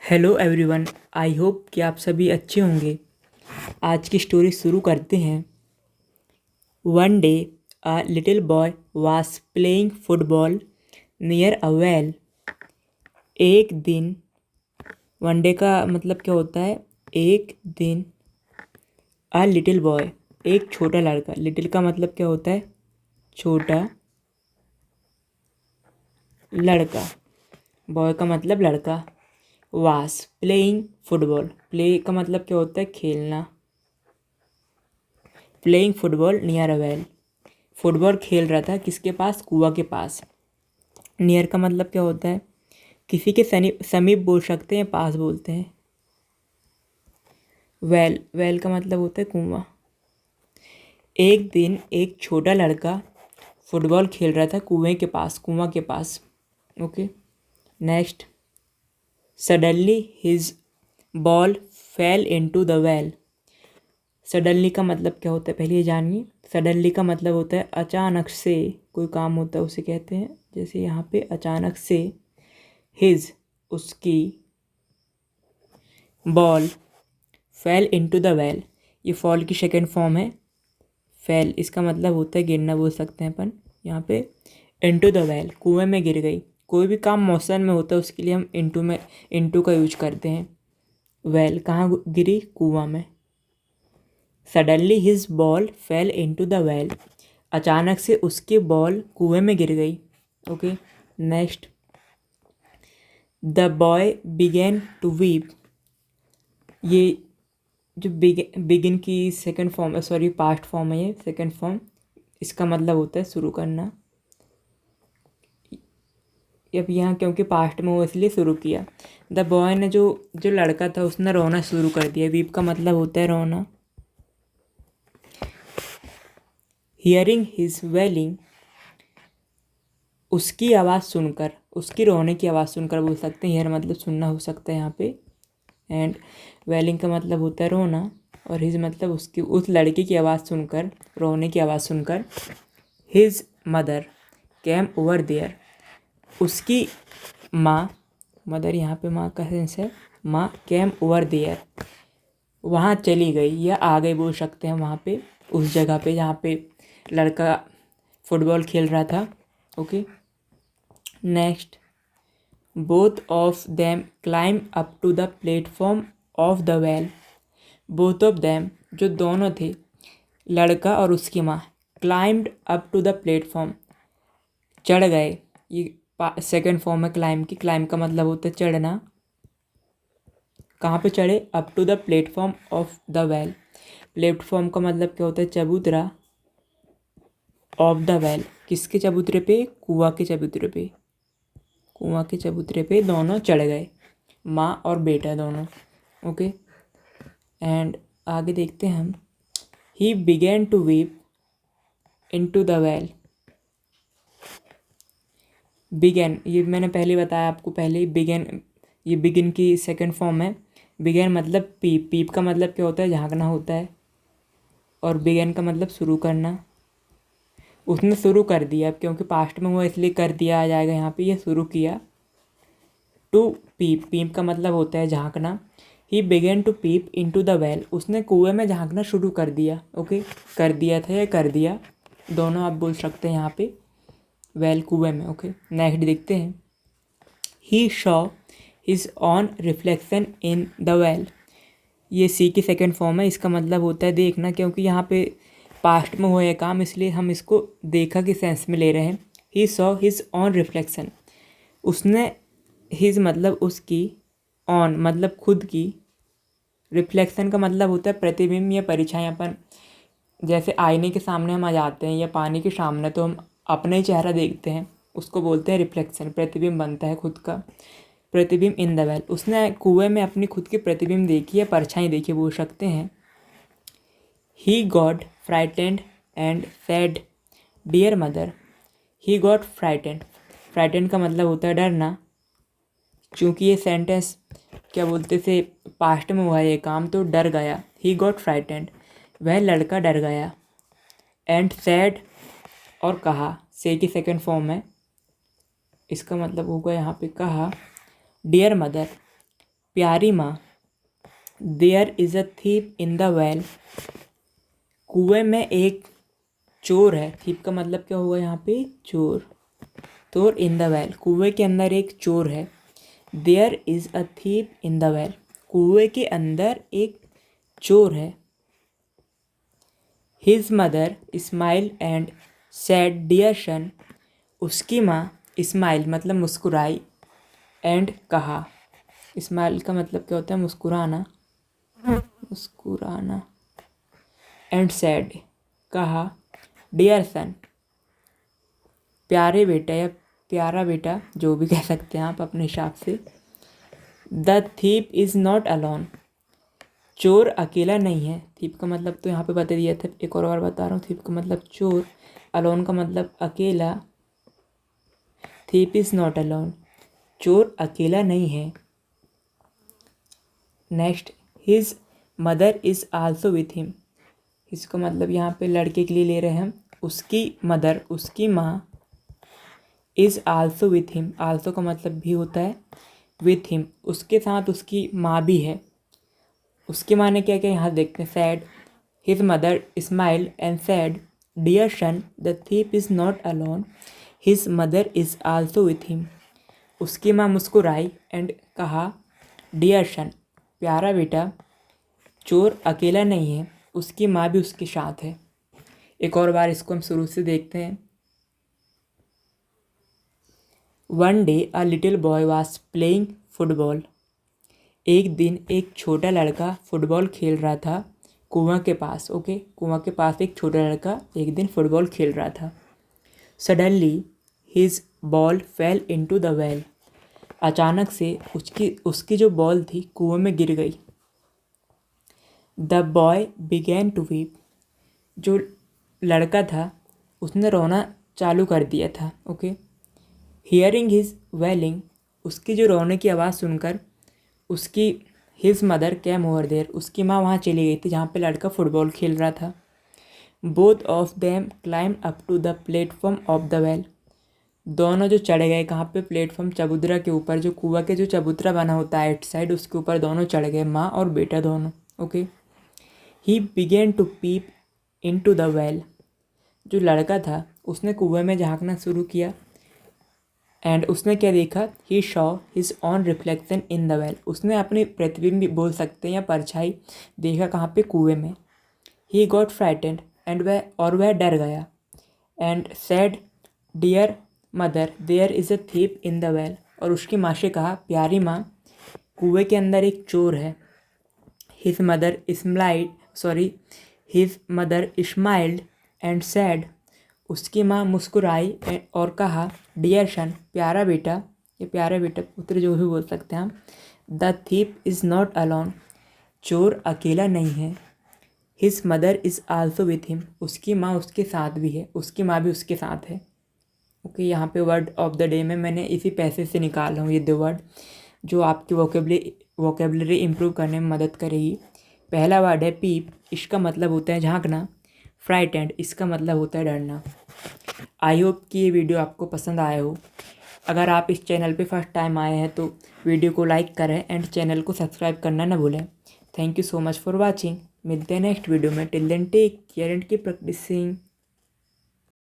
Hello everyone. I hope कि आप सभी अच्छे होंगे। आज की स्टोरी शुरू करते हैं। One day a little boy was playing football near a well. एक दिन, वन डे का मतलब क्या होता है? एक दिन। अ लिटिल बॉय, एक छोटा लड़का। लिटिल का मतलब क्या होता है? छोटा लड़का। बॉय का मतलब लड़का। वास प्लेइंग फुटबॉल, प्ले का मतलब क्या होता है? खेलना। Playing football near a well, football खेल रहा था किसके पास? कुआं के पास। नियर का मतलब क्या होता है? किसी के समीप बोल सकते हैं, पास बोलते हैं। वेल, वेल का मतलब होता है कुआं। एक दिन एक छोटा लड़का फुटबॉल खेल रहा था कुएं के पास, कुआं के पास। Okay, next. Suddenly his ball fell into the well. Suddenly का मतलब क्या होता है पहले ये जानिए। सडनली का मतलब होता है अचानक से, कोई काम होता है उसे कहते हैं। जैसे यहाँ पे अचानक से। हिज, उसकी। Ball fell into the well, ये फॉल की सेकेंड फॉर्म है। फेल इसका मतलब होता है गिरना, बोल सकते हैं अपन यहाँ पे। इनटू द वेल, कुएं में गिर गई। कोई भी काम मौसम में होता है उसके लिए हम इनटू का यूज करते हैं। वेल कहाँ गिरी? कुआं में। Suddenly his ball fell into the well, अचानक से उसकी बॉल कुएं में गिर गई। Okay, next. The boy began to weep, ये जो बिगिन की सेकंड फॉर्म है, सॉरी पास्ट फॉर्म है ये, सेकंड फॉर्म। इसका मतलब होता है शुरू करना। अब यहाँ क्योंकि पास्ट में हो इसलिए शुरू किया। द बॉय ने, जो जो लड़का था उसने रोना शुरू कर दिया। वीप का मतलब होता है रोना। हियरिंग हिज वेलिंग, उसकी आवाज़ सुनकर, उसकी रोने की आवाज़ सुनकर बोल सकते हैं। हियर मतलब सुनना हो सकता है यहाँ पे। एंड वेलिंग का मतलब होता है रोना। और हिज मतलब उसकी, उस लड़के की आवाज़ सुनकर, रोने की आवाज़ सुनकर। His mother came over there, उसकी माँ, मदर यहाँ पे माँ का सेंस है। माँ कैम ओवर देयर, वहाँ चली गई या आ गई बोल सकते हैं। वहाँ पे, उस जगह पे जहाँ पे लड़का फुटबॉल खेल रहा था। Okay, next. Both of them climb up to the platform of the well. Both of them, जो दोनों थे, लड़का और उसकी माँ, climbed up to the platform, चढ़ गए। ये सेकेंड फॉर्म है क्लाइम की। क्लाइम का मतलब होता है चढ़ना। कहाँ पे चढ़े? Up to the platform of the well. Platform का मतलब क्या होता है? चबूतरा। ऑफ द वेल, किसके चबूतरे पे? कुआं के चबूतरे पे। कुआं के चबूतरे पे दोनों चढ़ गए, माँ और बेटा दोनों। ओके, एंड आगे देखते हैं हम। He began to weep into the well. Began, ये मैंने पहले बताया आपको, पहले ही। बिगेन, ये बिगिन की सेकंड फॉर्म है। बिगेन मतलब पीप, पीप का मतलब क्या होता है? झांकना होता है। और बिगेन का मतलब शुरू करना। उसने शुरू कर दिया, क्योंकि पास्ट में हुआ इसलिए कर दिया आ जाएगा यहाँ पे। ये शुरू किया। टू पीप, पीप का मतलब होता है झांकना। He began to peep into the well, उसने कुएं में झांकना शुरू कर दिया। ओके, कर दिया था या कर दिया, दोनों आप बोल सकते हैं यहाँ पे। वेल कुएं में। ओके, नेक्स्ट देखते हैं। He saw his own reflection in the well, ये सी की सेकेंड फॉर्म है। इसका मतलब होता है देखना, क्योंकि यहाँ पे पास्ट में हुआ है काम, इसलिए हम इसको देखा के सेंस में ले रहे हैं। He saw his own reflection, उसने, हिज मतलब उसकी, ऑन मतलब खुद की, रिफ्लेक्शन का मतलब होता है प्रतिबिंब या परछाई। अपन जैसे आईने के सामने हम आ जाते हैं या पानी के सामने, तो हम अपना ही चेहरा देखते हैं, उसको बोलते हैं रिफ्लेक्शन। प्रतिबिंब बनता है खुद का। प्रतिबिंब इन द वेल, उसने कुएं में अपनी खुद की प्रतिबिंब देखी है, परछाई देखी बोल सकते हैं। He got frightened and said dear mother. He got frightened, frightened का मतलब होता है डरना। चूँकि ये सेंटेंस क्या बोलते थे, पास्ट में हुआ ये काम, तो डर गया। ही गॉट फ्राइटेंड, वह लड़का डर गया। एंड सैड, और कहा, से की सेकेंड फॉर्म है। इसका मतलब होगा यहाँ पे कहा। डियर मदर, प्यारी माँ, there is a thief in the well. कुएं में एक चोर है। थीप का मतलब क्या हुआ यहाँ पे? चोर। तो इन द वेल, कुएं के अंदर एक चोर है। There is a thief in the well, कुएं के अंदर एक चोर है। His mother smile and said dear son, उसकी माँ स्माइल मतलब मुस्कुराई, एंड कहा। स्माइल का मतलब क्या होता है? मुस्कुराना, मुस्कुराना। एंड सेड कहा, डियर सन प्यारे बेटा या प्यारा बेटा, जो भी कह सकते हैं आप अपने हिसाब से। The thief is not alone, चोर अकेला नहीं है। थीप का मतलब तो यहाँ पे बता दिया था, एक और बार बता रहा हूँ। थीप का मतलब चोर, अलोन का मतलब अकेला। थीप इज़ नॉट अलोन, चोर अकेला नहीं है। Next, his mother is also with him. इसका मतलब यहाँ पे लड़के के लिए ले रहे हैं हम। उसकी मदर, उसकी माँ, is also with him, also का मतलब भी होता है विथ हिम, उसके साथ उसकी माँ भी है। उसकी माँ ने क्या क्या यहाँ देखते हैं। Said, his mother smile and said, dear son the thief is not alone, his mother is also with him. उसकी माँ मुस्कुराई एंड कहा, डियर सन प्यारा बेटा, चोर अकेला नहीं है, उसकी माँ भी उसके साथ है। एक और बार इसको हम शुरू से देखते हैं। One day a little boy was playing football. एक दिन एक छोटा लड़का फुटबॉल खेल रहा था कुआं के पास। ओके, कुआं के पास एक छोटा लड़का एक दिन फुटबॉल खेल रहा था। Suddenly his ball fell into the well, अचानक से उसकी जो बॉल थी कुएं में गिर गई। The boy began to weep, जो लड़का था उसने रोना चालू कर दिया था। ओके, हियरिंग हिज वेलिंग, उसकी जो रोने की आवाज़ सुनकर उसकी his mother came over there, उसकी माँ वहाँ चली गई थी जहाँ पे लड़का फुटबॉल खेल रहा था। Both of them climb up to the platform of the well, दोनों जो चढ़ गए कहाँ पे? प्लेटफॉर्म, चबूतरा के ऊपर, जो कुआं के जो चबूतरा बना होता है एट साइड, उसके ऊपर दोनों चढ़ गए, माँ और बेटा दोनों। Okay, he began to peep into the well, जो लड़का था उसने कुएं में झांकना शुरू किया। एंड उसने क्या देखा? He saw his own reflection in the well, उसने अपनी प्रतिबिंब भी बोल सकते हैं या परछाई देखा कहाँ पे? कुएं में। ही गॉट फ्राइटेंड एंड वह डर गया। And said, dear mother there is a thief in the well, और उसकी माँ से कहा, प्यारी माँ, कुएं के अंदर एक चोर है। His mother smiled and sad, उसकी माँ मुस्कुराई और कहा, डियर सन प्यारा बेटा, ये प्यारा बेटा पुत्र जो भी बोल सकते हैं हम। The thief is not alone, चोर अकेला नहीं है। His mother is also with him, उसकी माँ उसके साथ भी है, उसकी माँ भी उसके साथ है। ओके, यहाँ पे वर्ड ऑफ द डे में मैंने इसी पैसे से निकाल रहा हूँ ये 2 वर्ड जो आपकी वोकेबलरी इम्प्रूव करने में मदद करेगी। पहला वर्ड है पीप, इसका मतलब होता है झांकना। फ्राइटेंड, इसका मतलब होता है डरना। आई होप कि ये वीडियो आपको पसंद आया हो। अगर आप इस चैनल पे फर्स्ट टाइम आए हैं तो वीडियो को लाइक करें एंड चैनल को सब्सक्राइब करना ना भूलें। Thank you so much for watching. मिलते हैं नेक्स्ट वीडियो में। Till then take care and keep practising.